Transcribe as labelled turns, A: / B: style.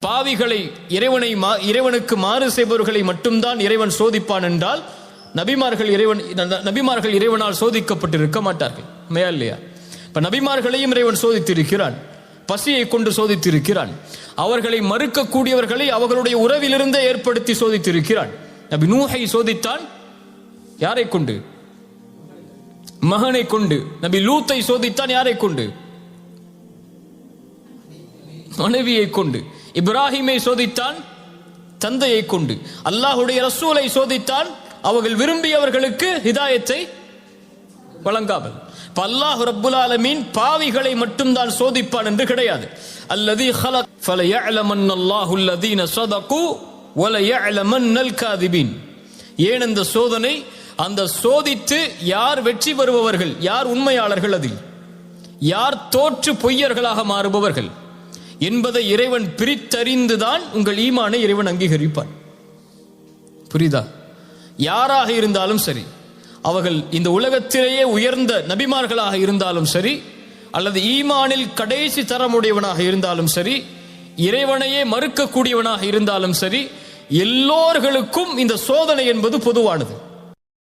A: பாவிகளை இறைவனுக்கு மாறு செய்பவர்களை மட்டும்தான் இறைவன் சோதிப்பான் என்றால் நபிமார்கள் இறைவனால் சோதிக்கப்பட்டிருக்க மாட்டார்கள். உண்மையா இல்லையா? இப்ப நபிமார்களையும் இறைவன் சோதித்திருக்கிறான், பசியை கொண்டு சோதித்திருக்கிறான், அவர்களை மறுக்கக்கூடியவர்களை அவர்களுடைய உறவிலிருந்தே ஏற்படுத்தி சோதித்திருக்கிறான். நபி நூஹை சோதித்தான், யாரை கொண்டு? மகனை கொண்டு. நபி லூத்தை சோதித்தான், யாரை கொண்டு? மனைவியை கொண்டு. இப்ராஹிமை சோதித்தான், தந்தையை கொண்டு. அல்லாஹுடைய ரசூலை சோதித்தான், அவர்கள் விரும்பியவர்களுக்கு ஹிதாயத்தை வழங்காமல். அல்லாஹ் ரப்புல் ஆலமீன் பாவிகளை மட்டும்தான் சோதிப்பான் என்று கிடையாது. அல்லதி خلق فليعلمن الله الذين صدقوا وليعلمن الكاذبين. ஏன் இந்த சோதனை? அந்த சோதித்து யார் வெற்றி பெறுபவர்கள், யார் உண்மையாளர்கள், அதில் யார் தோற்று பொய்யர்களாக மாறுபவர்கள் என்பதை இறைவன் பிரித்தறிந்துதான் உங்கள் ஈமானை இறைவன் அங்கீகரிப்பான். புரியுதா? யாராக இருந்தாலும் சரி, அவர்கள் இந்த உலகத்திலேயே உயர்ந்த நபிமார்களாக இருந்தாலும் சரி, அல்லது ஈமானில் கடைசி தரமுடையவனாக இருந்தாலும் சரி, இறைவனையே மறுக்கக்கூடியவனாக இருந்தாலும் சரி, எல்லோர்களுக்கும் இந்த சோதனை என்பது பொதுவானது.